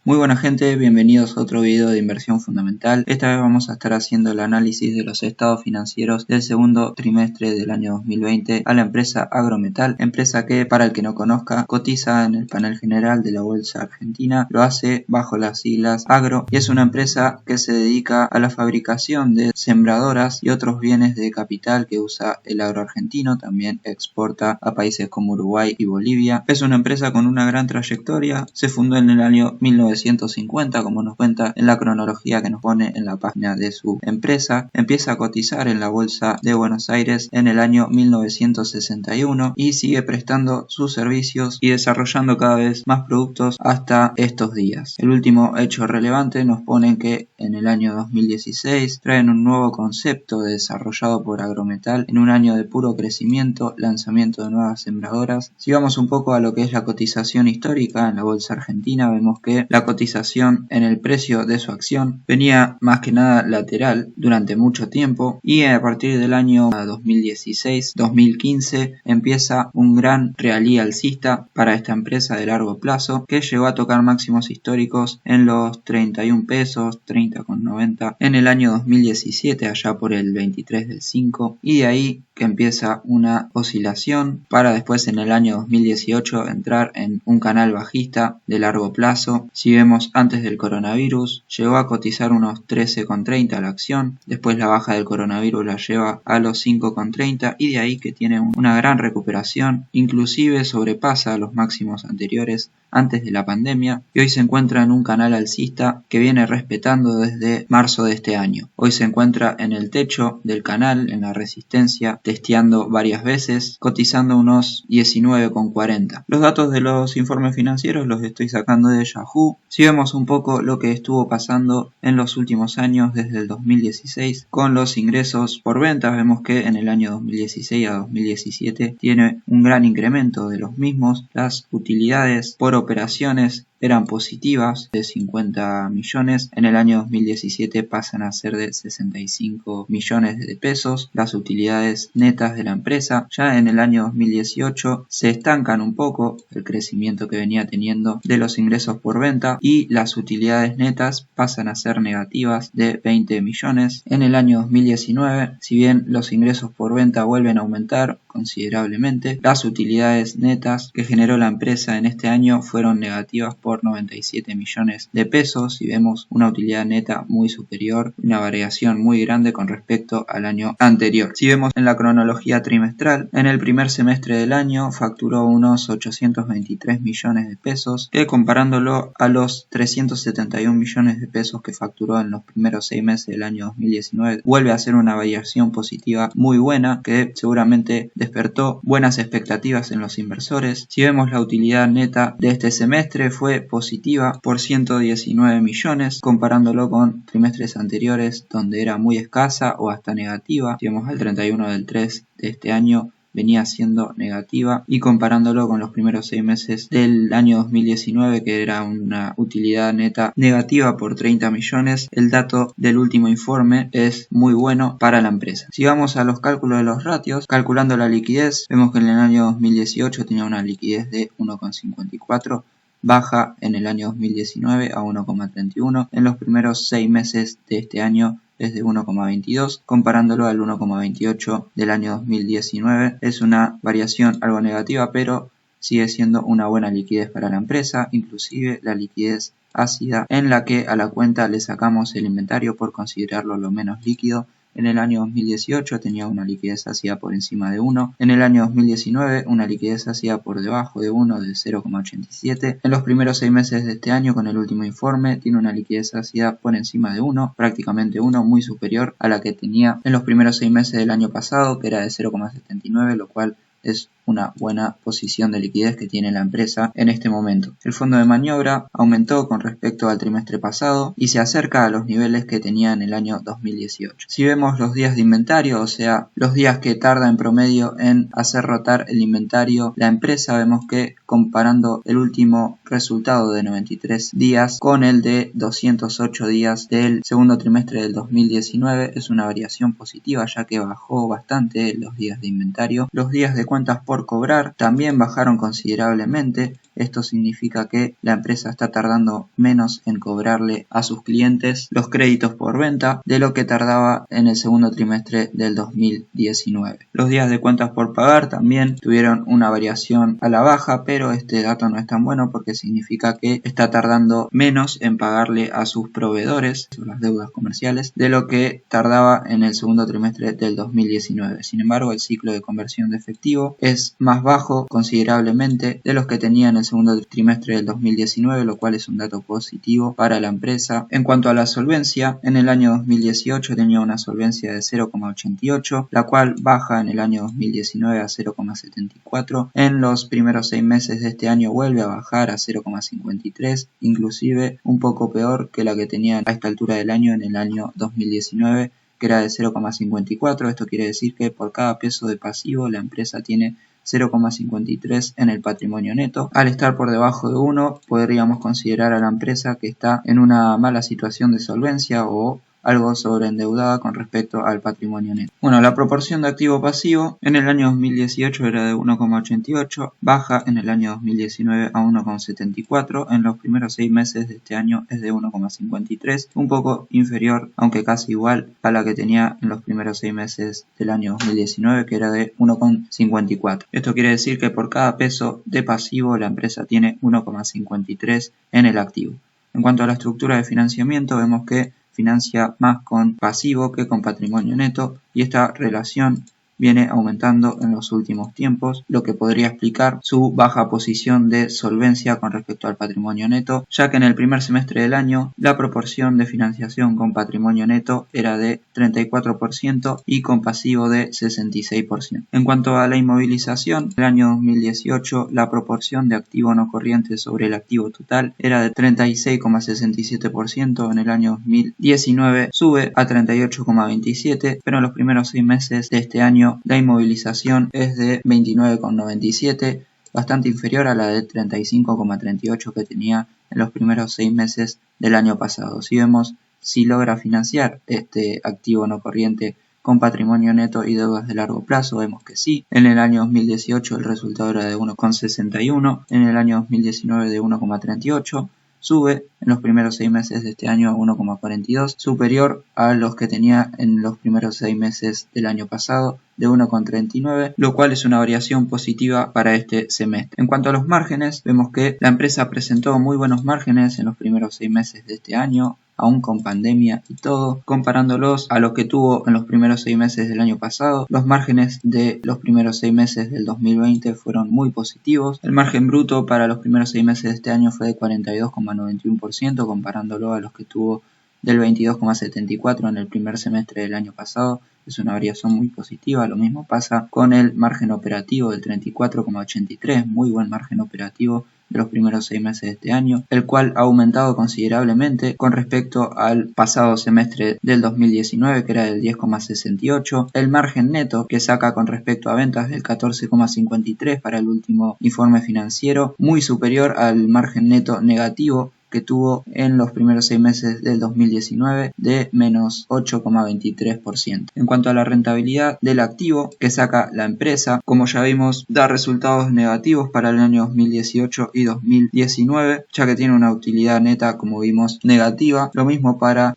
Muy buena gente, bienvenidos a otro video de inversión fundamental. Esta vez vamos a estar haciendo el análisis de los estados financieros del segundo trimestre del año 2020 a la empresa Agrometal, empresa que, para el que no conozca, cotiza en el panel general de la bolsa argentina, lo hace bajo las siglas Agro y es una empresa que se dedica a la fabricación de sembradoras y otros bienes de capital que usa el agro argentino, también exporta a países como Uruguay y Bolivia. Es una empresa con una gran trayectoria, se fundó en el año 1950, como nos cuenta en la cronología que nos pone en la página de su empresa. Empieza a cotizar en la bolsa de Buenos Aires en el año 1961 y sigue prestando sus servicios y desarrollando cada vez más productos hasta estos días. El último hecho relevante nos pone que en el año 2016 traen un nuevo concepto desarrollado por Agrometal en un año de puro crecimiento, lanzamiento de nuevas sembradoras. Si vamos un poco a lo que es la cotización histórica en la bolsa argentina, vemos que la cotización en el precio de su acción venía más que nada lateral durante mucho tiempo y a partir del año 2016-2015 empieza un gran rally alcista para esta empresa de largo plazo que llegó a tocar máximos históricos en los 31 pesos, 30,90 en el año 2017, allá por el 23 del 5, y de ahí que empieza una oscilación para después en el año 2018 entrar en un canal bajista de largo plazo. Si vemos antes del coronavirus, llegó a cotizar unos 13,30 la acción, después la baja del coronavirus la lleva a los 5,30 y de ahí que tiene una gran recuperación, inclusive sobrepasa los máximos anteriores antes de la pandemia y hoy se encuentra en un canal alcista que viene respetando desde marzo de este año. Hoy se encuentra en el techo del canal, en la resistencia, testeando varias veces, cotizando unos 19,40. Los datos de los informes financieros los estoy sacando de Yahoo. Si vemos un poco lo que estuvo pasando en los últimos años desde el 2016 con los ingresos por ventas, vemos que en el año 2016 a 2017 tiene un gran incremento de los mismos. Las utilidades por operaciones eran positivas de 50 millones, en el año 2017 pasan a ser de 65 millones de pesos. Las utilidades netas de la empresa ya en el año 2018 se estancan un poco el crecimiento que venía teniendo de los ingresos por venta y las utilidades netas pasan a ser negativas de 20 millones. En el año 2019, si bien los ingresos por venta vuelven a aumentar considerablemente, las utilidades netas que generó la empresa en este año fueron negativas por 97 millones de pesos y vemos una utilidad neta muy superior, una variación muy grande con respecto al año anterior. Si vemos en la cronología trimestral, en el primer semestre del año facturó unos 823 millones de pesos, que comparándolo a los 371 millones de pesos que facturó en los primeros 6 meses del año 2019, vuelve a ser una variación positiva muy buena que seguramente despertó buenas expectativas en los inversores. Si vemos la utilidad neta de este semestre fue positiva por 119 millones, comparándolo con trimestres anteriores donde era muy escasa o hasta negativa. Si vemos al 31 del 3 de este año venía siendo negativa y comparándolo con los primeros 6 meses del año 2019 que era una utilidad neta negativa por 30 millones, el dato del último informe es muy bueno para la empresa. Si vamos a los cálculos de los ratios, calculando la liquidez, vemos que en el año 2018 tenía una liquidez de 1,54, baja en el año 2019 a 1,31, en los primeros 6 meses de este año es de 1,22, comparándolo al 1,28 del año 2019. Es una variación algo negativa, pero sigue siendo una buena liquidez para la empresa, inclusive la liquidez ácida en la que a la cuenta le sacamos el inventario por considerarlo lo menos líquido. En el año 2018 tenía una liquidez ácida por encima de 1. En el año 2019 una liquidez ácida por debajo de 1 de 0,87. En los primeros 6 meses de este año con el último informe tiene una liquidez ácida por encima de 1, prácticamente 1, muy superior a la que tenía en los primeros 6 meses del año pasado, que era de 0,79, lo cual es una buena posición de liquidez que tiene la empresa en este momento. El fondo de maniobra aumentó con respecto al trimestre pasado y se acerca a los niveles que tenía en el año 2018. Si vemos los días de inventario, o sea, los días que tarda en promedio en hacer rotar el inventario la empresa, vemos que comparando el último resultado de 93 días con el de 208 días del segundo trimestre del 2019 es una variación positiva, ya que bajó bastante los días de inventario. Los días de cuentas por por cobrar también bajaron considerablemente. Esto significa que la empresa está tardando menos en cobrarle a sus clientes los créditos por venta de lo que tardaba en el segundo trimestre del 2019. Los días de cuentas por pagar también tuvieron una variación a la baja, pero este dato no es tan bueno porque significa que está tardando menos en pagarle a sus proveedores, las deudas comerciales, de lo que tardaba en el segundo trimestre del 2019. Sin embargo, el ciclo de conversión de efectivo es más bajo considerablemente de los que tenía en el segundo trimestre del 2019, lo cual es un dato positivo para la empresa. En cuanto a la solvencia, en el año 2018 tenía una solvencia de 0,88, la cual baja en el año 2019 a 0,74. En los primeros 6 meses de este año vuelve a bajar a 0,53, inclusive un poco peor que la que tenía a esta altura del año en el año 2019, que era de 0,54. Esto quiere decir que por cada peso de pasivo la empresa tiene 0,53 en el patrimonio neto. Al estar por debajo de 1, podríamos considerar a la empresa que está en una mala situación de solvencia o algo sobreendeudada con respecto al patrimonio neto. Bueno, la proporción de activo pasivo en el año 2018 era de 1,88, baja en el año 2019 a 1,74, en los primeros 6 meses de este año es de 1,53, un poco inferior, aunque casi igual a la que tenía en los primeros 6 meses del año 2019, que era de 1,54. Esto quiere decir que por cada peso de pasivo la empresa tiene 1,53 en el activo. En cuanto a la estructura de financiamiento, vemos que financia más con pasivo que con patrimonio neto, y esta relación viene aumentando en los últimos tiempos, lo que podría explicar su baja posición de solvencia con respecto al patrimonio neto, ya que en el primer semestre del año la proporción de financiación con patrimonio neto era de 34% y con pasivo de 66%. En cuanto a la inmovilización, en el año 2018 la proporción de activo no corriente sobre el activo total era de 36,67%, en el año 2019 sube a 38,27%, pero en los primeros 6 meses de este año la inmovilización es de 29,97, bastante inferior a la de 35,38 que tenía en los primeros 6 meses del año pasado. Si vemos si logra financiar este activo no corriente con patrimonio neto y deudas de largo plazo, vemos que sí. En el año 2018 el resultado era de 1,61, en el año 2019 de 1,38, sube en los primeros 6 meses de este año a 1,42, superior a los que tenía en los primeros 6 meses del año pasado de 1,39, lo cual es una variación positiva para este semestre. En cuanto a los márgenes, vemos que la empresa presentó muy buenos márgenes en los primeros 6 meses de este año, aún con pandemia y todo, comparándolos a los que tuvo en los primeros 6 meses del año pasado. Los márgenes de los primeros 6 meses del 2020 fueron muy positivos. El margen bruto para los primeros 6 meses de este año fue de 42,91%, comparándolo a los que tuvo del 22,74% en el primer semestre del año pasado. Es una variación muy positiva. Lo mismo pasa con el margen operativo del 34,83%, muy buen margen operativo de los primeros 6 meses de este año, el cual ha aumentado considerablemente con respecto al pasado semestre del 2019, que era del 10,68%. El margen neto que saca con respecto a ventas del 14,53% para el último informe financiero, muy superior al margen neto negativo que tuvo en los primeros 6 meses del 2019 de menos 8,23%. En cuanto a la rentabilidad del activo que saca la empresa, como ya vimos, da resultados negativos para el año 2018 y 2019, ya que tiene una utilidad neta, como vimos, negativa. Lo mismo para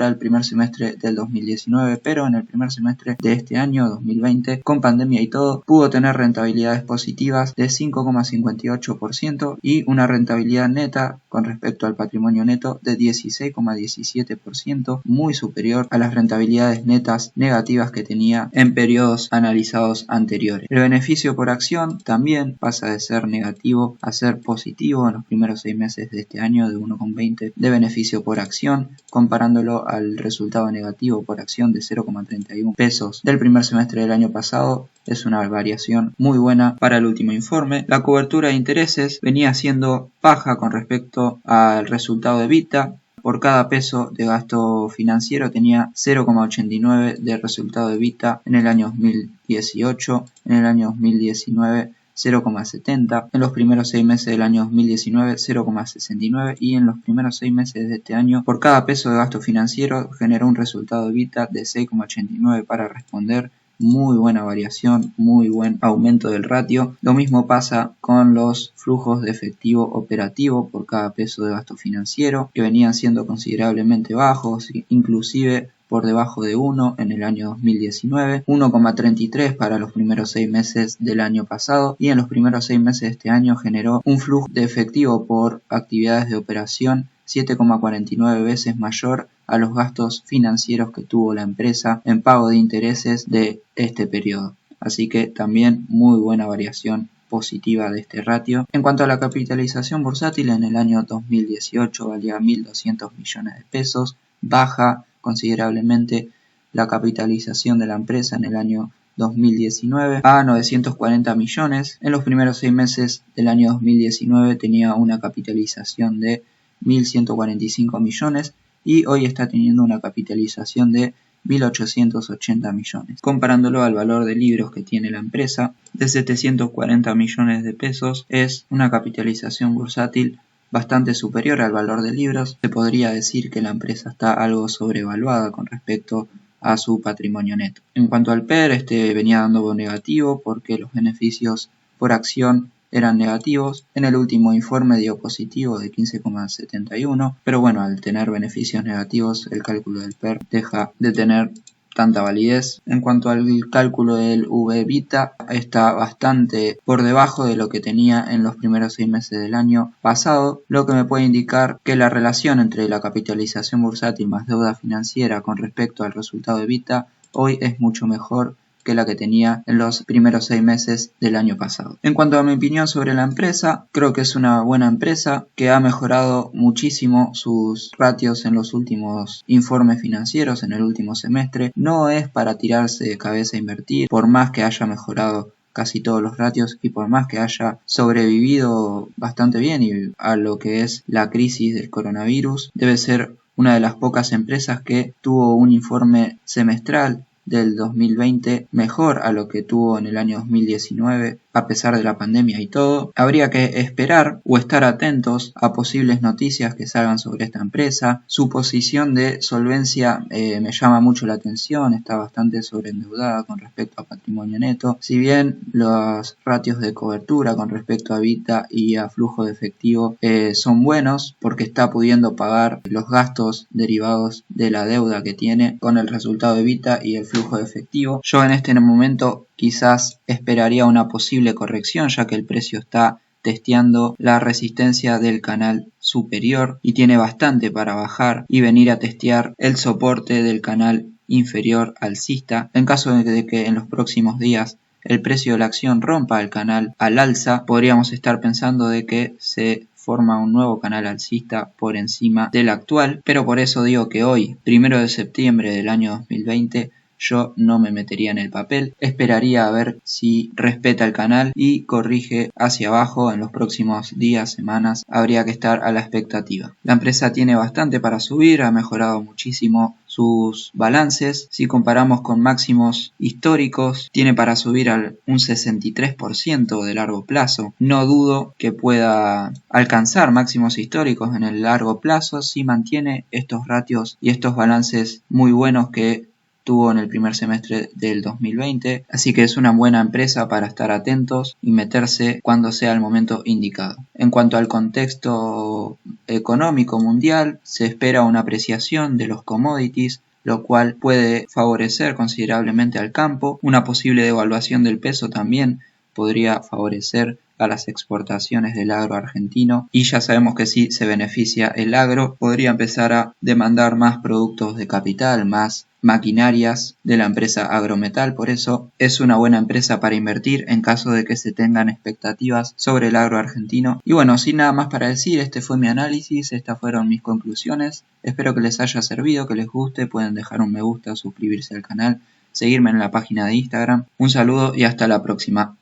el primer semestre del 2019, pero en el primer semestre de este año 2020, con pandemia y todo, pudo tener rentabilidades positivas de 5,58% y una rentabilidad neta con respecto al patrimonio neto de 16,17%, muy superior a las rentabilidades netas negativas que tenía en periodos analizados anteriores. El beneficio por acción también pasa de ser negativo a ser positivo en los primeros 6 meses de este año, de 1,20 de beneficio por acción, comparándolo al resultado negativo por acción de 0,31 pesos del primer semestre del año pasado. Es una variación muy buena para el último informe. La cobertura de intereses venía siendo baja con respecto al resultado de EBITDA. Por cada peso de gasto financiero tenía 0,89 de resultado de EBITDA en el año 2018, en el año 2019 0,70, en los primeros 6 meses del año 2019 0,69 y en los primeros 6 meses de este año por cada peso de gasto financiero generó un resultado de EBITDA de 6,89 para responder muy buena variación, muy buen aumento del ratio. Lo mismo pasa con los flujos de efectivo operativo por cada peso de gasto financiero, que venían siendo considerablemente bajos, inclusive por debajo de 1 en el año 2019, 1,33 para los primeros 6 meses del año pasado, y en los primeros 6 meses de este año generó un flujo de efectivo por actividades de operación 7,49 veces mayor a los gastos financieros que tuvo la empresa en pago de intereses de este periodo. Así que también muy buena variación positiva de este ratio. En cuanto a la capitalización bursátil, en el año 2018 valía 1.200 millones de pesos, baja considerablemente la capitalización de la empresa en el año 2019 a 940 millones. En los primeros 6 meses del año 2019 tenía una capitalización de 1.145 millones y hoy está teniendo una capitalización de 1.880 millones. Comparándolo al valor de libros que tiene la empresa, de 740 millones de pesos, es una capitalización bursátil bastante superior al valor de libros. Se podría decir que la empresa está algo sobrevaluada con respecto a su patrimonio neto. En cuanto al PER, este venía dando negativo porque los beneficios por acción eran negativos. En el último informe dio positivo de 15,71, pero bueno, al tener beneficios negativos el cálculo del PER deja de tener tanta validez. En cuanto al cálculo del V/EBITDA, está bastante por debajo de lo que tenía en los primeros 6 meses del año pasado, lo que me puede indicar que la relación entre la capitalización bursátil más deuda financiera con respecto al resultado de EBITDA hoy es mucho mejor que la que tenía en los primeros 6 meses del año pasado. En cuanto a mi opinión sobre la empresa, creo que es una buena empresa que ha mejorado muchísimo sus ratios en los últimos informes financieros, en el último semestre. No es para tirarse de cabeza a invertir, por más que haya mejorado casi todos los ratios y por más que haya sobrevivido bastante bien y a lo que es la crisis del coronavirus, debe ser una de las pocas empresas que tuvo un informe semestral del 2020 mejor a lo que tuvo en el año 2019 a pesar de la pandemia y todo. Habría que esperar o estar atentos a posibles noticias que salgan sobre esta empresa. Su posición de solvencia me llama mucho la atención, está bastante sobreendeudada con respecto a patrimonio neto. Si bien los ratios de cobertura con respecto a EBITDA y a flujo de efectivo son buenos porque está pudiendo pagar los gastos derivados de la deuda que tiene con el resultado de EBITDA y el flujo de efectivo. Yo en este momento quizás esperaría una posible corrección ya que el precio está testeando la resistencia del canal superior y tiene bastante para bajar y venir a testear el soporte del canal inferior alcista. En caso de que en los próximos días el precio de la acción rompa el canal al alza, podríamos estar pensando de que se forma un nuevo canal alcista por encima del actual, pero por eso digo que hoy, 1 de septiembre del año 2020, yo no me metería en el papel, esperaría a ver si respeta el canal y corrige hacia abajo en los próximos días, semanas, habría que estar a la expectativa. La empresa tiene bastante para subir, ha mejorado muchísimo sus balances, si comparamos con máximos históricos, tiene para subir un 63% de largo plazo. No dudo que pueda alcanzar máximos históricos en el largo plazo si mantiene estos ratios y estos balances muy buenos que tuvo en el primer semestre del 2020, así que es una buena empresa para estar atentos y meterse cuando sea el momento indicado. En cuanto al contexto económico mundial, se espera una apreciación de los commodities, lo cual puede favorecer considerablemente al campo. Una posible devaluación del peso también podría favorecer a las exportaciones del agro argentino y ya sabemos que si se beneficia el agro podría empezar a demandar más productos de capital, más maquinarias de la empresa Agrometal, por eso es una buena empresa para invertir en caso de que se tengan expectativas sobre el agro argentino. Y bueno, sin nada más para decir, este fue mi análisis, estas fueron mis conclusiones, espero que les haya servido, que les guste, pueden dejar un me gusta, suscribirse al canal, seguirme en la página de Instagram. Un saludo y hasta la próxima.